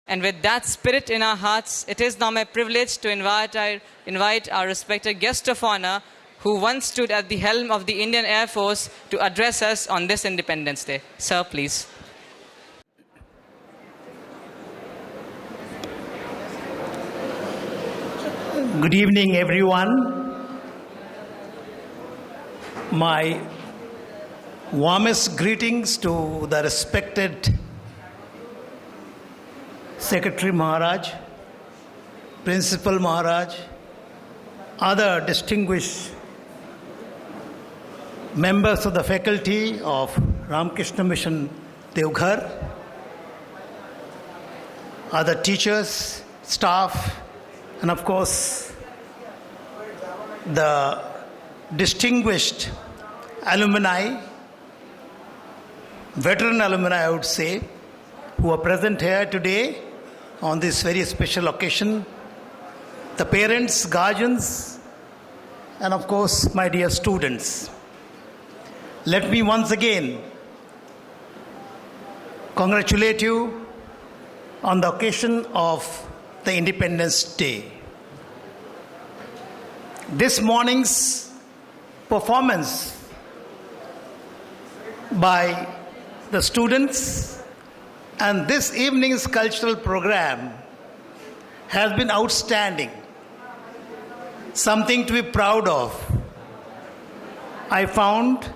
And with that spirit in our hearts, it is now my privilege to invite our respected guest of honor, who once stood at the helm of the Indian Air Force, to address us on this Independence Day. Sir, please. Good evening, everyone. My warmest greetings to the respected Secretary Maharaj, Principal Maharaj, other distinguished members of the faculty of Ramakrishna Mission Deoghar, other teachers, staff, and of course the distinguished alumni, veteran alumni I would say, who are present here today on this very special occasion, the parents, guardians, and of course my dear students. Let me once again congratulate you on the occasion of the Independence Day. This morning's performance by the students and this evening's cultural program has been outstanding, something to be proud of. I found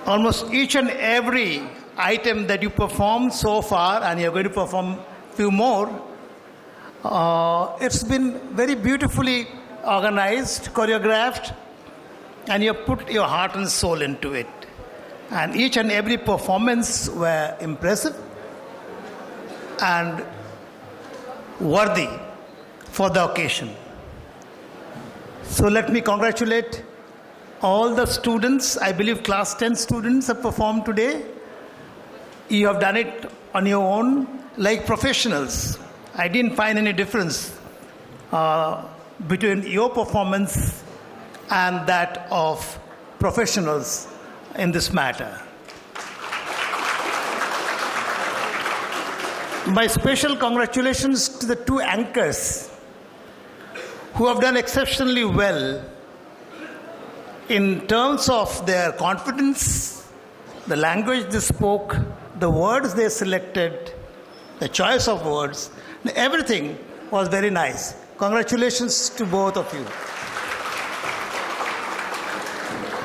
almost each and every item that you performed so far, and you're going to perform few more, it's been very beautifully organized, choreographed, and you put your heart and soul into it. And each and every performance were impressive and worthy for the occasion. So let me congratulate all the students. I believe class 10 students have performed today. You have done it on your own like professionals. I didn't find any difference between your performance and that of professionals in this matter. My special congratulations to the two anchors who have done exceptionally well in terms of their confidence, the language they spoke, the words they selected, the choice of words, everything was very nice. Congratulations to both of you.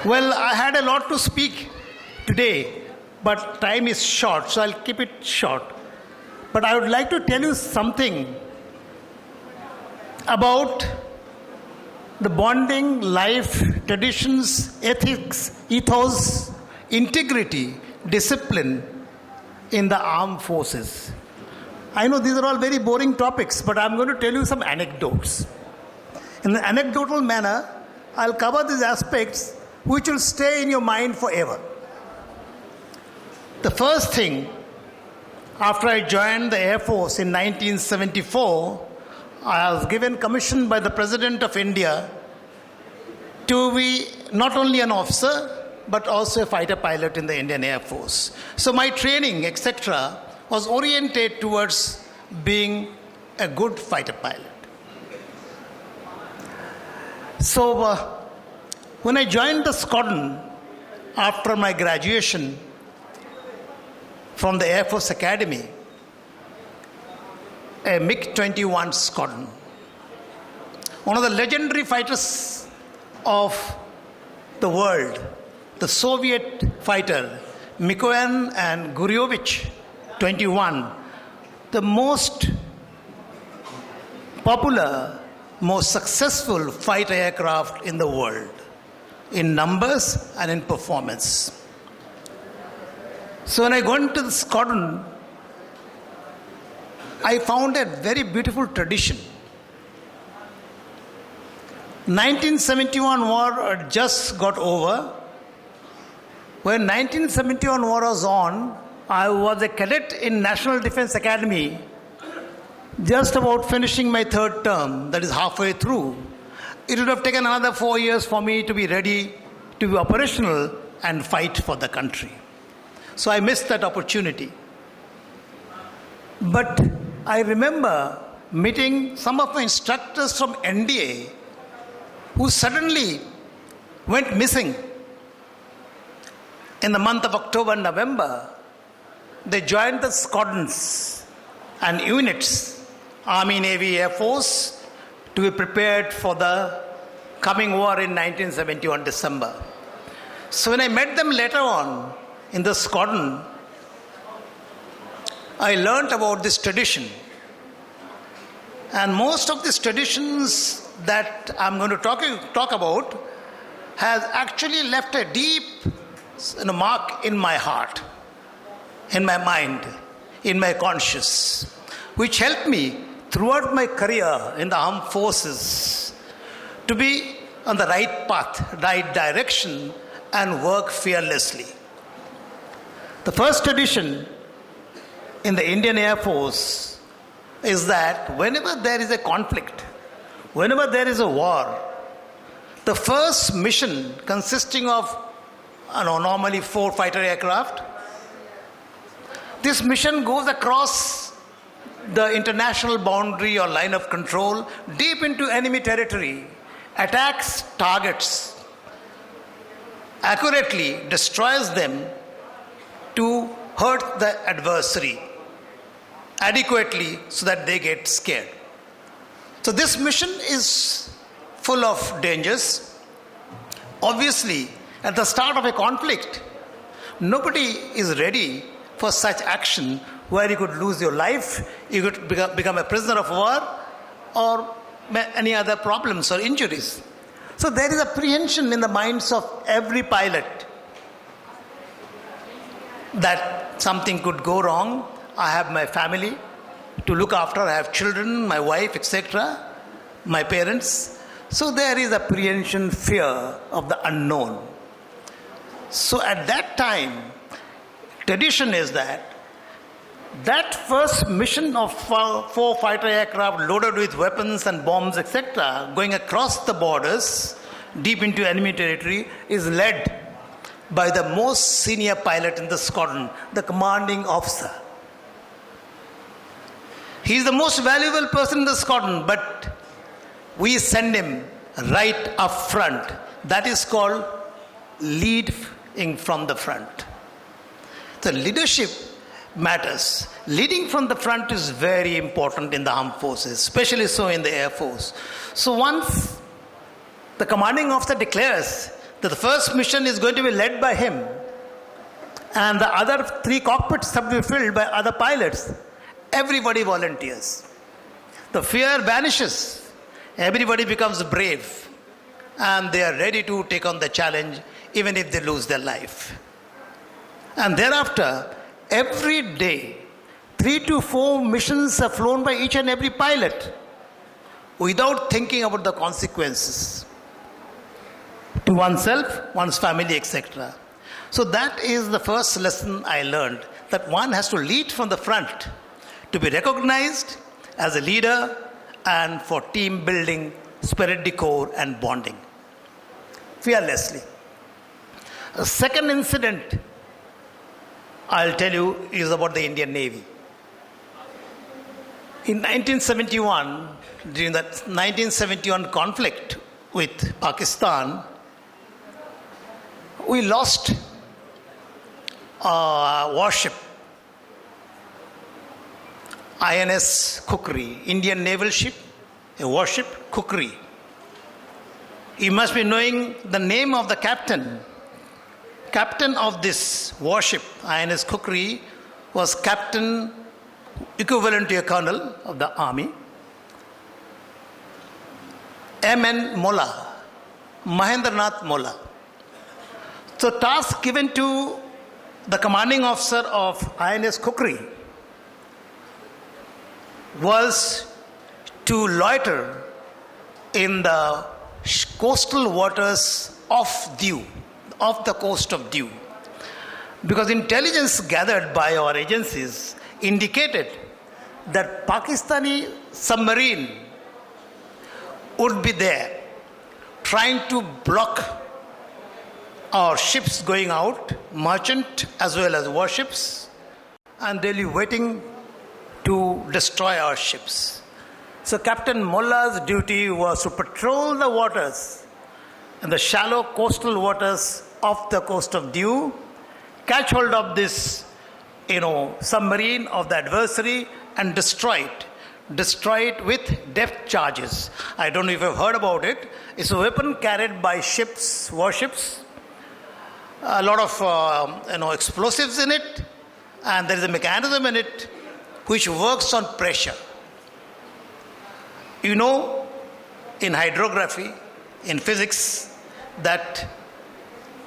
Well, I had a lot to speak today, but time is short, so I'll keep it short. But I would like to tell you something about the bonding, life, traditions, ethics, ethos, integrity, discipline in the armed forces. I know these are all very boring topics, but I'm going to tell you some anecdotes. In an anecdotal manner, I'll cover these aspects which will stay in your mind forever. The first thing, after I joined the Air Force in 1974, I was given commission by the President of India to be not only an officer, but also a fighter pilot in the Indian Air Force. So my training, etc., was oriented towards being a good fighter pilot. So when I joined the squadron after my graduation from the Air Force Academy, a MiG-21 squadron, one of the legendary fighters of the world, the Soviet fighter Mikoyan and Guryovich 21, the most popular, most successful fighter aircraft in the world, in numbers and in performance. So when I went to the squadron, I found a very beautiful tradition. 1971 war had just got over. When 1971 war was on, I was a cadet in National Defense Academy, just about finishing my third term, that is halfway through. It would have taken another 4 years for me to be ready to be operational and fight for the country. So I missed that opportunity. But I remember meeting some of my instructors from NDA who suddenly went missing. In the month of October and November, they joined the squadrons and units, Army, Navy, Air Force, to be prepared for the coming war in 1971 December. So when I met them later on in the squadron, I learned about this tradition. And most of these traditions that I'm going to talk about has actually left a deep mark in my heart, in my mind, in my conscience, which helped me throughout my career in the armed forces to be on the right path, right direction, and work fearlessly. The first tradition in the Indian Air Force is that whenever there is a conflict, whenever there is a war, the first mission consisting of normally 4 fighter aircraft, this mission goes across the international boundary or line of control deep into enemy territory, attacks targets, accurately destroys them to hurt the adversary adequately so that they get scared. So this mission is full of dangers. Obviously, at the start of a conflict, nobody is ready for such action where you could lose your life, you could become a prisoner of war, or any other problems or injuries. So there is apprehension in the minds of every pilot that something could go wrong. I have my family to look after, I have children, my wife, etc., my parents. So there is apprehension, fear of the unknown. So at that time, tradition is that first mission of 4 fighter aircraft loaded with weapons and bombs, etc., going across the borders deep into enemy territory is led by the most senior pilot in the squadron, the commanding officer. He is the most valuable person in the squadron, but we send him right up front. That is called leading from the front. So leadership matters. Leading from the front is very important in the armed forces, especially so in the Air Force. So once the commanding officer declares that the first mission is going to be led by him and the other 3 cockpits have to be filled by other pilots, everybody volunteers. The fear vanishes. Everybody becomes brave and they are ready to take on the challenge even if they lose their life. And thereafter, every day, 3 to 4 missions are flown by each and every pilot without thinking about the consequences to oneself, one's family, etc. So that is the first lesson I learned, that one has to lead from the front to be recognized as a leader and for team building, spirit decor and bonding. Fearlessly. A second incident I'll tell you is about the Indian Navy. In 1971, during that 1971 conflict with Pakistan, we lost a warship, INS Kukri, Indian naval ship, a warship, Kukri. You must be knowing the name of the captain. Captain of this warship, INS Kukri, was captain equivalent to a colonel of the army, M.N. Molla, Mahendranath Molla. So task given to the commanding officer of INS Kukri was to loiter in the coastal waters off the coast of Diu. Because intelligence gathered by our agencies indicated that Pakistani submarine would be there trying to block our ships going out, merchant as well as warships, and they'll be waiting to destroy our ships. So Captain Molla's duty was to patrol the waters in the shallow coastal waters off the coast of Diu, catch hold of this, submarine of the adversary and destroy it. Destroy it with depth charges. I don't know if you've heard about it. It's a weapon carried by ships, warships. A lot of explosives in it, and there is a mechanism in it which works on pressure. You know, in hydrography, in physics, that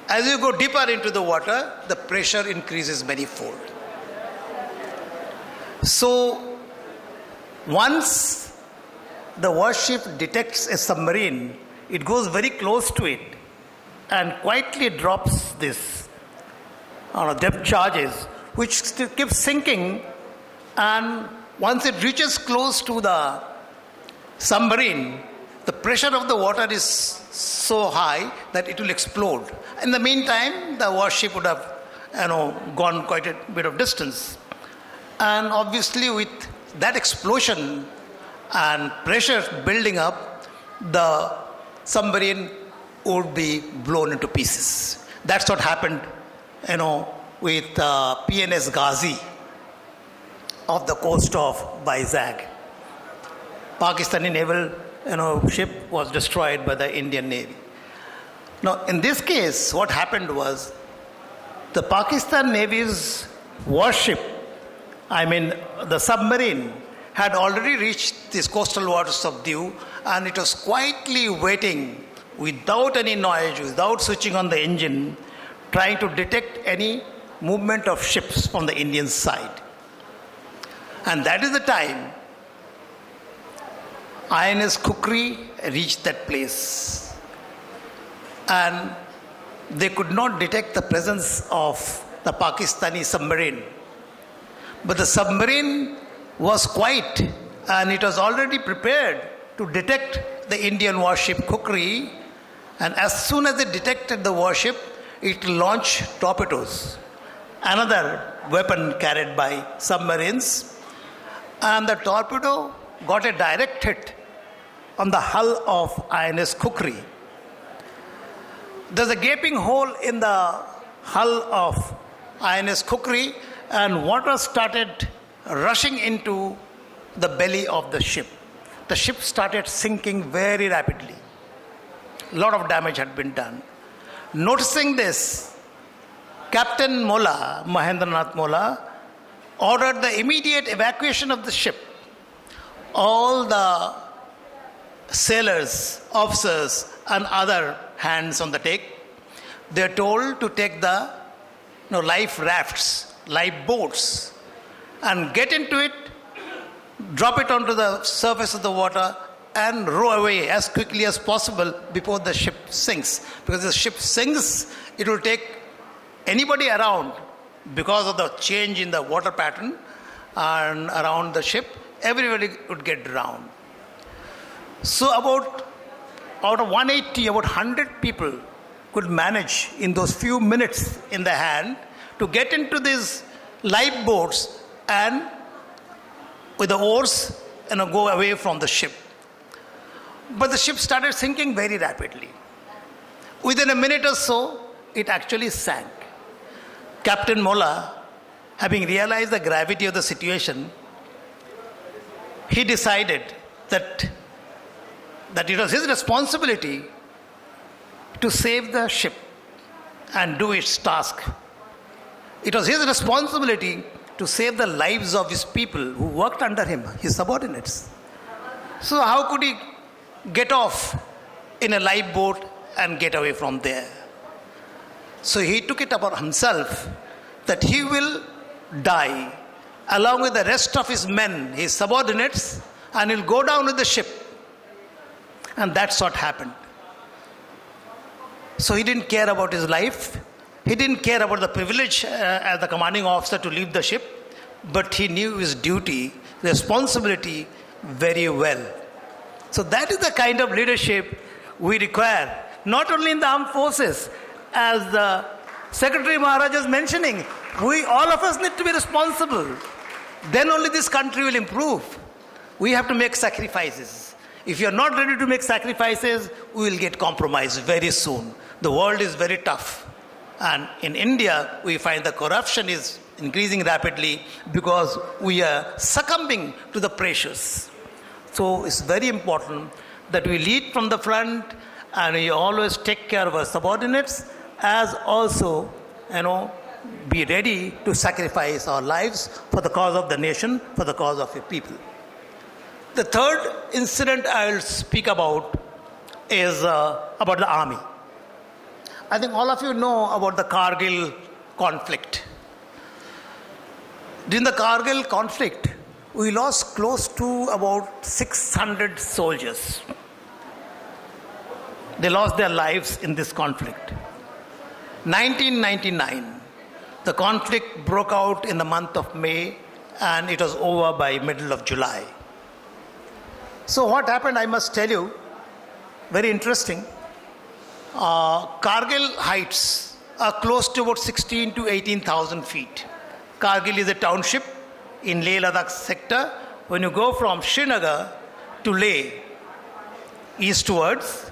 as you go deeper into the water, the pressure increases manifold. So, once the warship detects a submarine, it goes very close to it and quietly drops this depth charges, which still keeps sinking, and once it reaches close to the submarine, the pressure of the water is so high that it will explode. In the meantime, the warship would have gone quite a bit of distance. And obviously with that explosion and pressure building up, the submarine would be blown into pieces. That's what happened, with PNS Ghazi off the coast of Vizag. Pakistani naval ship was destroyed by the Indian Navy. Now, in this case, what happened was the Pakistan Navy's warship, the submarine, had already reached these coastal waters of Diu, and it was quietly waiting without any noise, without switching on the engine, trying to detect any movement of ships from the Indian side. And that is the time INS Kukri reached that place. And they could not detect the presence of the Pakistani submarine. But the submarine was quiet, and it was already prepared to detect the Indian warship Kukri. And as soon as it detected the warship, it launched torpedoes, another weapon carried by submarines. And the torpedo got a direct hit on the hull of INS Kukri. There's a gaping hole in the hull of INS Kukri, and water started rushing into the belly of the ship. The ship started sinking very rapidly. A lot of damage had been done. Noticing this, Captain Molla, Mahendranath Molla, ordered the immediate evacuation of the ship. All the sailors, officers, and other hands on the deck, they're told to take the life rafts, life boats, and get into it, drop it onto the surface of the water, and row away as quickly as possible before the ship sinks. Because if the ship sinks, it will take anybody around, because of the change in the water pattern and around the ship, everybody would get drowned. So out of 180, about 100 people could manage in those few minutes in the hand to get into these lifeboats and with the oars go away from the ship. But the ship started sinking very rapidly. Within a minute or so, it actually sank. Captain Molla, having realized the gravity of the situation, he decided that it was his responsibility to save the ship and do its task. It was his responsibility to save the lives of his people who worked under him, his subordinates. So how could he get off in a lifeboat and get away from there? So he took it upon himself that he will die along with the rest of his men, his subordinates, and he'll go down with the ship. And that's what happened. So he didn't care about his life. He didn't care about the privilege as the commanding officer to leave the ship, but he knew his duty, responsibility very well. So that is the kind of leadership we require, not only in the armed forces, as the Secretary Maharaj is mentioning, all of us need to be responsible. then only this country will improve. We have to make sacrifices. If you are not ready to make sacrifices, we will get compromised very soon. The world is very tough. And in India, we find the corruption is increasing rapidly because we are succumbing to the pressures. So it's very important that we lead from the front and we always take care of our subordinates, as also, be ready to sacrifice our lives for the cause of the nation, for the cause of a people. The third incident I will speak about is about the army. I think all of you know about the Kargil conflict. During the Kargil conflict, we lost close to about 600 soldiers. They lost their lives in this conflict. 1999, the conflict broke out in the month of May and it was over by middle of July. So what happened, I must tell you, very interesting. Kargil heights are close to about 16 to 18,000 feet. Kargil is a township in Leh Ladakh sector. When you go from Srinagar to Leh eastwards,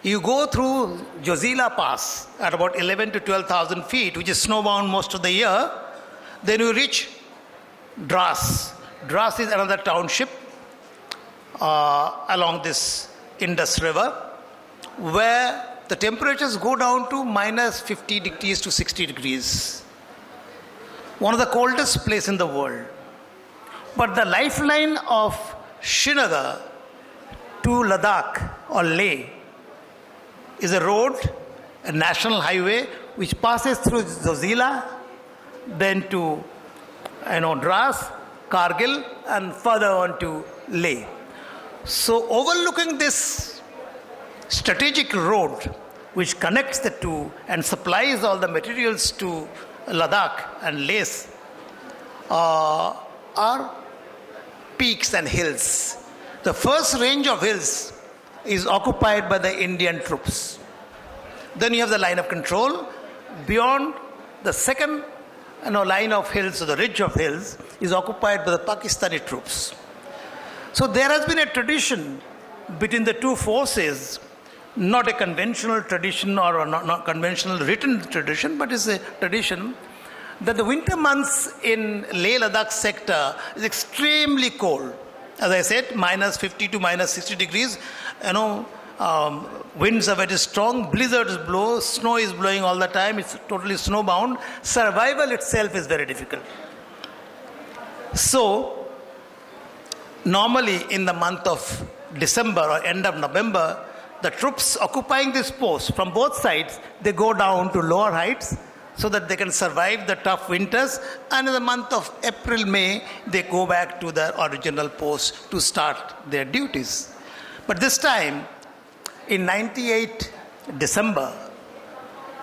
you go through Jozila Pass at about 11 to 12,000 feet, which is snowbound most of the year. Then you reach Dras. Dras is another township along this Indus River, where the temperatures go down to minus 50 degrees to 60 degrees. One of the coldest places in the world. But the lifeline of Srinagar to Ladakh or Leh is a road, a national highway, which passes through Zozila, then to Dras, Kargil, and further on to Leh. So overlooking this strategic road which connects the two and supplies all the materials to Ladakh and Leh are peaks and hills. The first range of hills is occupied by the Indian troops. Then you have the line of control. Beyond the second line of hills, or the ridge of hills, is occupied by the Pakistani troops. So there has been a tradition between the two forces, not a conventional tradition or not conventional written tradition, but it's a tradition that the winter months in Leh Ladakh sector is extremely cold. As I said, minus 50 to minus 60 degrees. Winds are very strong, blizzards blow, snow is blowing all the time, it's totally snowbound. Survival itself is very difficult. So, normally in the month of December or end of November, the troops occupying this post from both sides, they go down to lower heights so that they can survive the tough winters, and in the month of April, May, they go back to their original post to start their duties. But this time, in 98 December,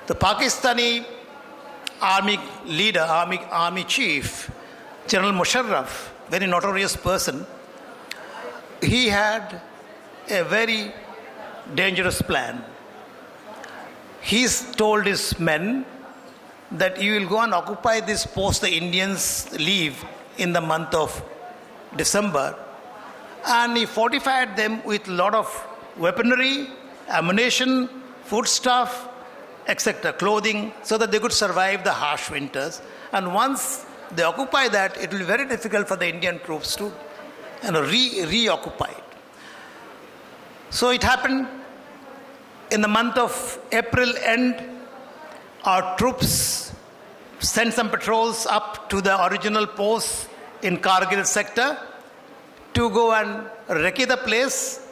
the Pakistani army leader, army chief, General Musharraf, very notorious person, he had a very dangerous plan. He's told his men that you will go and occupy this post the Indians leave in the month of December. And he fortified them with a lot of weaponry, ammunition, foodstuff, etc., clothing, so that they could survive the harsh winters. And once they occupy that, it will be very difficult for the Indian troops to reoccupy it. So it happened in the month of April end. Our troops sent some patrols up to the original post in Kargil sector to go and recce the place,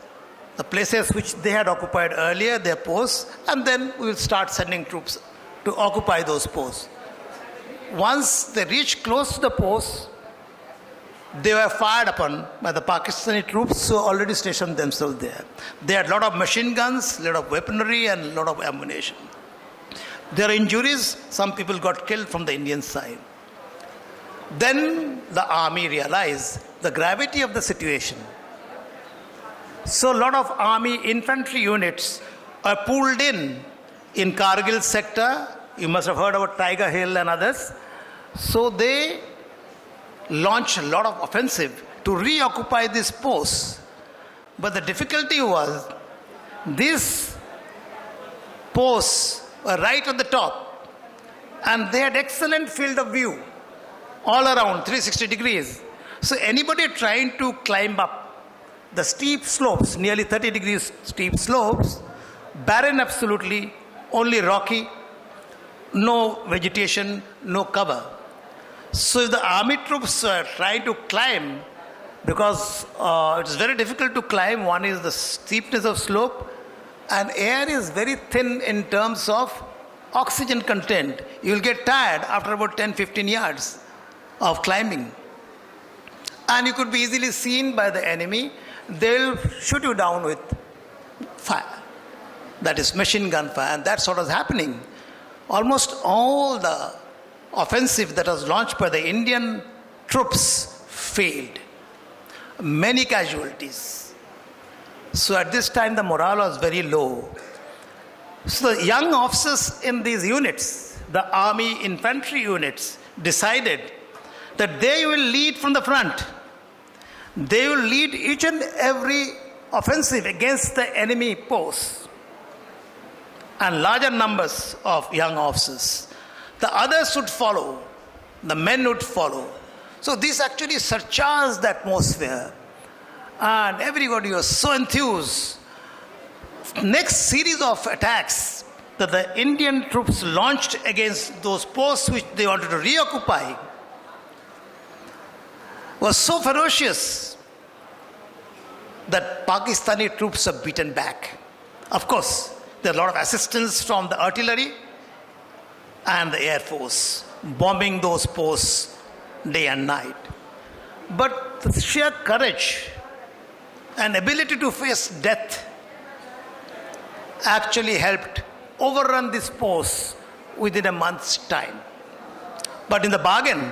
the places which they had occupied earlier, their posts, and then we will start sending troops to occupy those posts. Once they reached close to the posts, they were fired upon by the Pakistani troops who already stationed themselves there. They had a lot of machine guns, a lot of weaponry, and a lot of ammunition. There are injuries, some people got killed from the Indian side. Then the army realized the gravity of the situation. So a lot of army infantry units are pulled in Kargil sector. You must have heard about Tiger Hill and others. So they launched a lot of offensive to reoccupy this post. But the difficulty was these posts were right at the top, and they had excellent field of view all around 360 degrees. So anybody trying to climb up the steep slopes, nearly 30 degrees steep slopes, barren absolutely, only rocky, no vegetation, no cover. So if the army troops were trying to climb, because it's very difficult to climb, one is the steepness of slope, and air is very thin in terms of oxygen content. You will get tired after about 10-15 yards of climbing. And you could be easily seen by the enemy. They'll shoot you down with fire. That is machine gun fire, and that's what was happening. Almost all the offensive that was launched by the Indian troops failed. Many casualties. So at this time the morale was very low. So the young officers in these units, the army infantry units, decided that they will lead from the front. They will lead each and every offensive against the enemy posts, and larger numbers of young officers. The others would follow. The men would follow. So this actually surcharged the atmosphere, and everybody was so enthused. Next series of attacks that the Indian troops launched against those posts which they wanted to reoccupy was so ferocious that Pakistani troops are beaten back. Of course, there are a lot of assistance from the artillery and the air force, bombing those posts day and night. But the sheer courage and ability to face death actually helped overrun this post within a month's time. But in the bargain,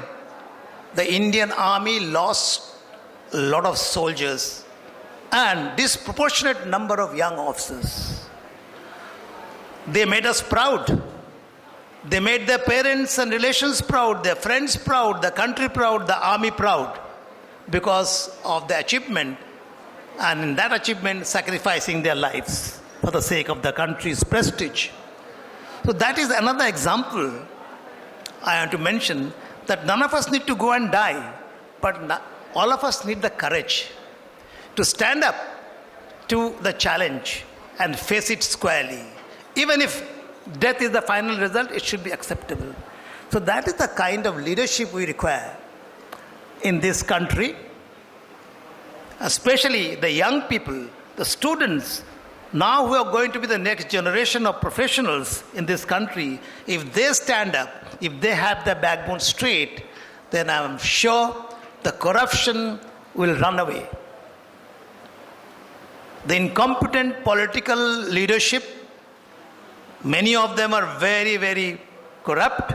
the Indian army lost a lot of soldiers and disproportionate number of young officers. They made us proud. They made their parents and relations proud, their friends proud, the country proud, the army proud, because of the achievement, and in that achievement sacrificing their lives for the sake of the country's prestige. So that is another example I want to mention, that none of us need to go and die, but all of us need the courage to stand up to the challenge and face it squarely. Even if death is the final result, it should be acceptable. So that is the kind of leadership we require in this country, especially the young people, the students, now who are going to be the next generation of professionals in this country. If they stand up, if they have their backbone straight, then I'm sure the corruption will run away. The incompetent political leadership, many of them are very, very corrupt.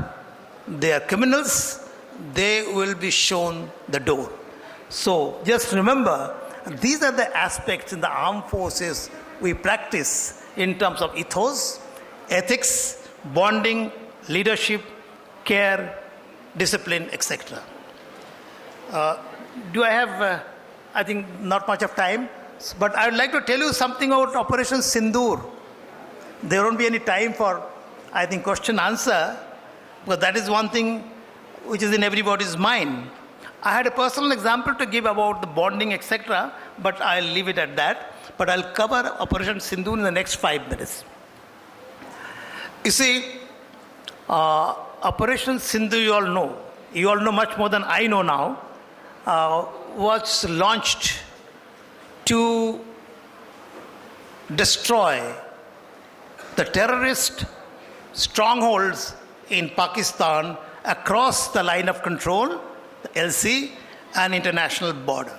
They are criminals. They will be shown the door. So just remember, these are the aspects in the armed forces we practice in terms of ethos, ethics, bonding, leadership, care, discipline, etc. Do I have, I think, not much of time, but I would like to tell you something about Operation Sindoor. There won't be any time for, I think, question answer, but that is one thing which is in everybody's mind. I had a personal example to give about the bonding, etc., but I'll leave it at that. But I'll cover Operation Sindoor in the next 5 minutes. You see, Operation Sindoor, you all know much more than I know now, was launched to destroy the terrorist strongholds in Pakistan across the line of control, the LC, and international border.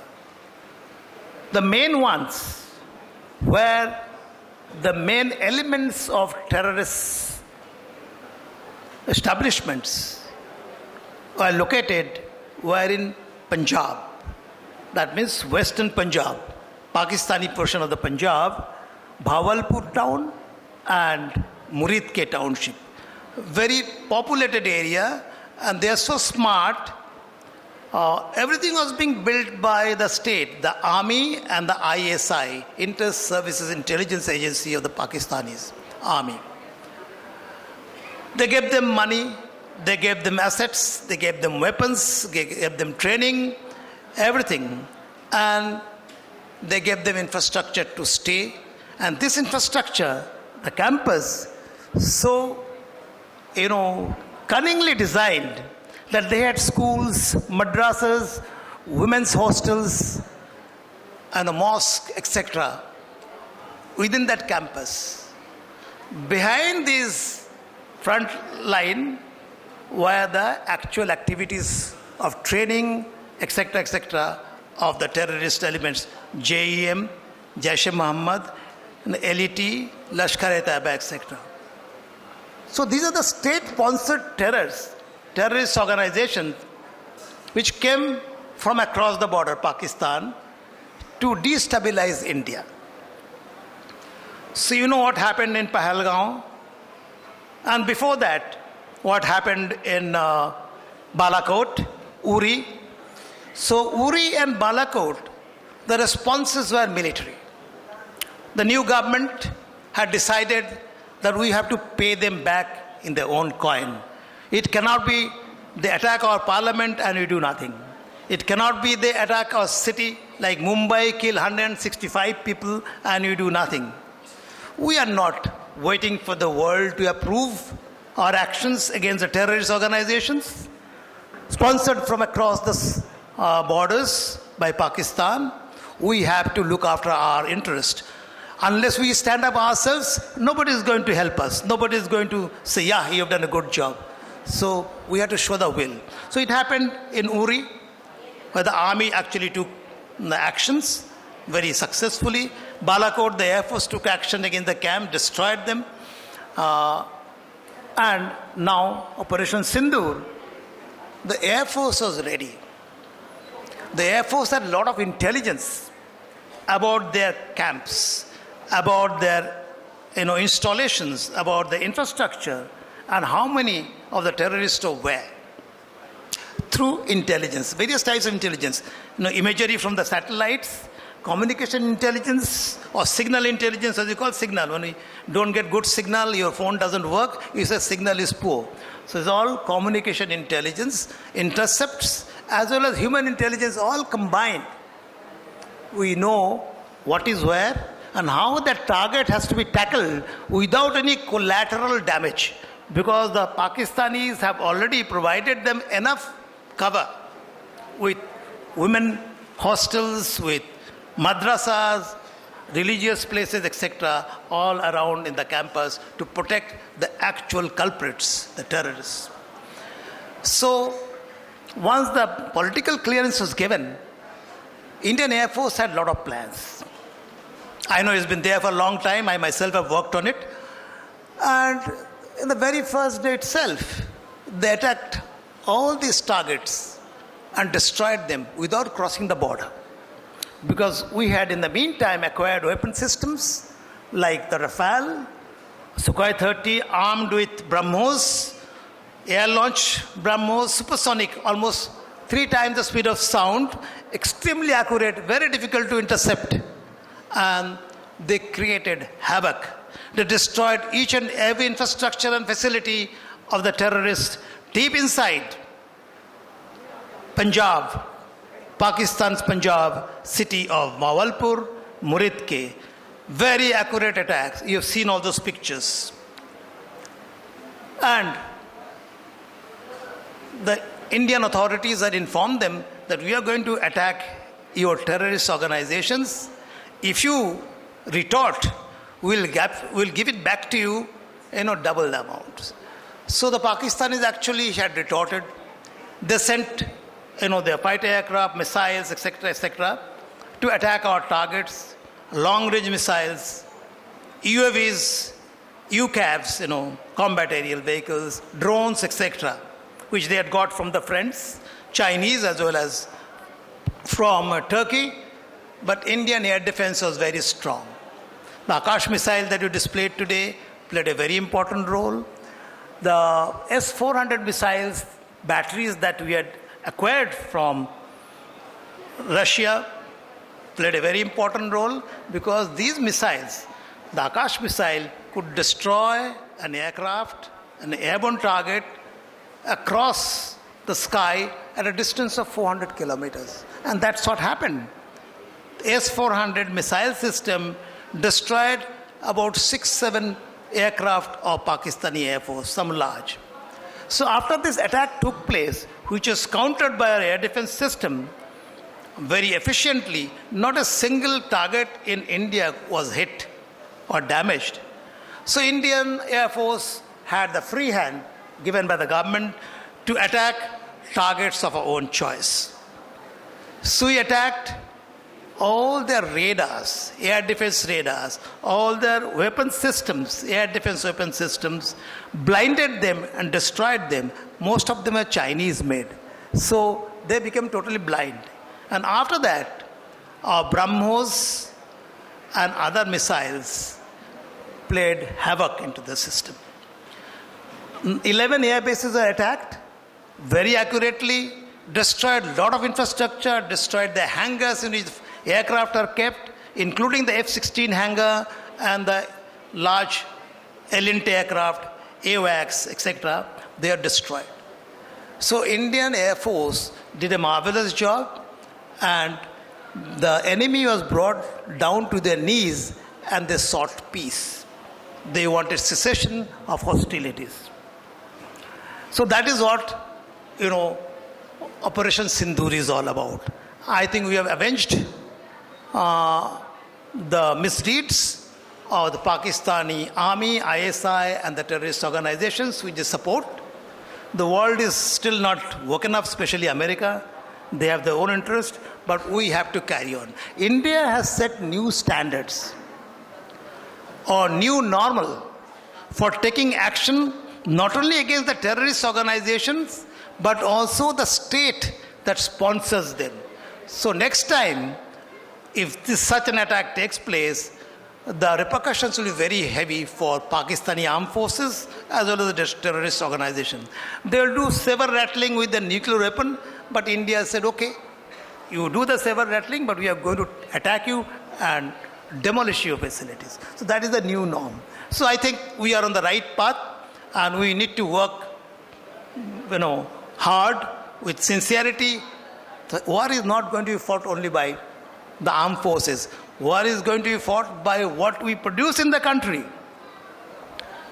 The main ones where the main elements of terrorist establishments were located were in Punjab. That means Western Punjab, Pakistani portion of the Punjab, Bhavalpur town and Muridke township. Very populated area, and they are so smart everything was being built by the state, the army and the ISI, Inter-Services Intelligence Agency of the Pakistanis, army. They gave them money, they gave them assets, they gave them weapons, they gave them training, everything. And they gave them infrastructure to stay. And this infrastructure, the campus, so, cunningly designed that they had schools, madrasas, women's hostels, and a mosque, etc., within that campus. Behind this front line were the actual activities of training, etc., of the terrorist elements, JEM, Jaish-e-Mohammed, LET, Lashkar-e-Taiba, etc. So these are the state-sponsored terrorist organizations which came from across the border, Pakistan, to destabilize India. So you know what happened in Pahalgaon? And before that, what happened in Balakot, Uri. So Uri and Balakot, the responses were military. The new government had decided that we have to pay them back in their own coin. It cannot be they attack our parliament and we do nothing. It cannot be they attack our city like Mumbai, kill 165 people and we do nothing. We are not waiting for the world to approve our actions against the terrorist organizations sponsored from across the borders by Pakistan. We have to look after our interest. Unless we stand up ourselves, nobody is going to help us. Nobody is going to say, yeah, you have done a good job. So we have to show the will. So it happened in Uri, where the army actually took the actions very successfully. Balakot, the Air Force took action against the camp, destroyed them. And now, Operation Sindoor, the Air Force was ready. The Air Force had a lot of intelligence about their camps, about their installations, about the infrastructure, and how many of the terrorists were where. Through intelligence, various types of intelligence, imagery from the satellites, communication intelligence, or signal intelligence, as you call signal. When you don't get good signal, your phone doesn't work, you say signal is poor. So it's all communication intelligence, intercepts, as well as human intelligence, all combined. We know what is where and how that target has to be tackled without any collateral damage, because the Pakistanis have already provided them enough cover with women hostels, with madrasas, religious places, etc., all around in the campus to protect the actual culprits, the terrorists. So once the political clearance was given, Indian Air Force had a lot of plans. I know it's been there for a long time. I myself have worked on it. And in the very first day itself, they attacked all these targets and destroyed them without crossing the border. Because we had in the meantime acquired weapon systems like the Rafale, Sukhoi 30 armed with BrahMos, air launch BrahMos, supersonic, almost 3 times the speed of sound, extremely accurate, very difficult to intercept. And they created havoc. They destroyed each and every infrastructure and facility of the terrorists deep inside Punjab, Pakistan's Punjab, city of Mawalpur, Muridke. Very accurate attacks. You have seen all those pictures. And the Indian authorities had informed them that we are going to attack your terrorist organizations. If you retort, we'll give it back to you, double the amount. So the Pakistanis actually had retorted. They sent, their fighter aircraft, missiles, etc., to attack our targets, long-range missiles, UAVs, UCAVs, combat aerial vehicles, drones, etc., which they had got from the friends, Chinese as well as from Turkey. But Indian air defense was very strong. The Akash missile that you displayed today played a very important role. The S-400 missiles, batteries that we had acquired from Russia played a very important role, because these missiles, the Akash missile, could destroy an aircraft, an airborne target, across the sky at a distance of 400 kilometers. And that's what happened. The S-400 missile system destroyed about 6-7 aircraft of Pakistani Air Force, some large. So after this attack took place, which was countered by our air defense system very efficiently, not a single target in India was hit or damaged. So Indian Air Force had the free hand given by the government to attack targets of our own choice. So we attacked all their radars, air defense radars, all their weapon systems, air defense weapon systems, blinded them and destroyed them. Most of them are Chinese made. So they became totally blind. And after that, our BrahMos and other missiles played havoc into the system. 11 air bases are attacked very accurately, destroyed a lot of infrastructure, destroyed the hangars in which aircraft are kept, including the F-16 hangar and the large Elint aircraft, AWACS, etc. They are destroyed. So Indian Air Force did a marvelous job, and the enemy was brought down to their knees and they sought peace. They wanted cessation of hostilities. So that is what, Operation Sindoor is all about. I think we have avenged the misdeeds of the Pakistani army, ISI, and the terrorist organizations which they support. The world is still not woken up, especially America. They have their own interest, but we have to carry on. India has set new standards or new normal for taking action not only against the terrorist organizations, but also the state that sponsors them. So next time, if such an attack takes place, the repercussions will be very heavy for Pakistani armed forces as well as the terrorist organization. They will do saber rattling with the nuclear weapon, but India said, okay, you do the saber rattling, but we are going to attack you and demolish your facilities. So that is the new norm. So I think we are on the right path, and we need to work, hard with sincerity. The war is not going to be fought only by the armed forces. War is going to be fought by what we produce in the country.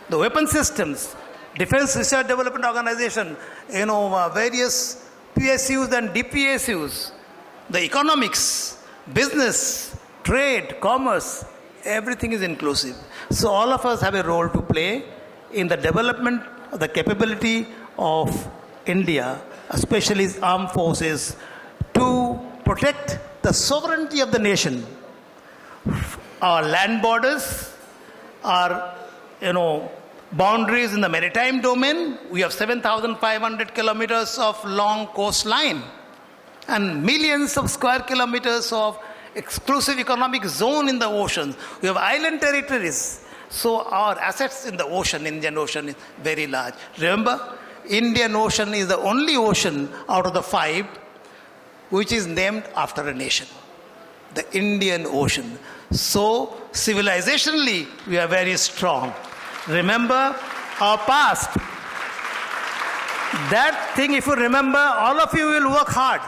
The weapon systems, Defense Research Development Organization, various PSUs and DPSUs, the economics, business, trade, commerce, everything is inclusive. So all of us have a role to play in the development of the capability of India, especially its armed forces, to protect the sovereignty of the nation. Our land borders, our boundaries in the maritime domain. We have 7,500 kilometers of long coastline and millions of square kilometers of exclusive economic zone in the ocean. We have island territories. So our assets in the ocean, Indian Ocean, is very large. Remember, Indian Ocean is the only ocean out of the 5 which is named after a nation, the Indian Ocean. So civilizationally, we are very strong. Remember our past. That thing, if you remember, all of you will work hard.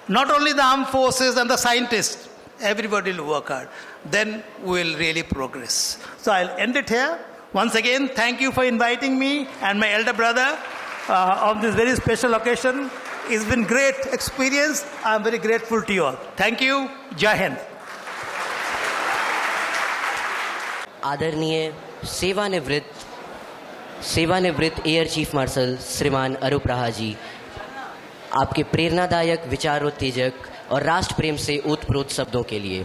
Not only the armed forces and the scientists, everybody will work hard. Then we will really progress. So I'll end it here. Once again, thank you for inviting me and my elder brother on this very special occasion. It's been great experience. I'm very grateful to you all. Thank you. Jai Hind. आदरणीय सेवानिवृत्त air chief marshal श्रीमान अरूप राहा जी, आपके प्रेरणादायक विचारोत्तेजक और राष्ट्र प्रेम से ओतप्रोत शब्दों के लिए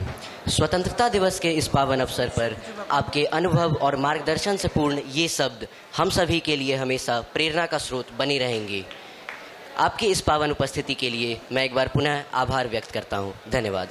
स्वतंत्रता दिवस के इस पावन अवसर पर आपके अनुभव और मार्गदर्शन से पूर्ण ये शब्द हम सभी के लिए हमेशा प्रेरणा का स्रोत बने रहेंगे। आपकी इस पावन उपस्थिति के लिए मैं एक बार पुनः आभार व्यक्त करता हूँ। धन्यवाद।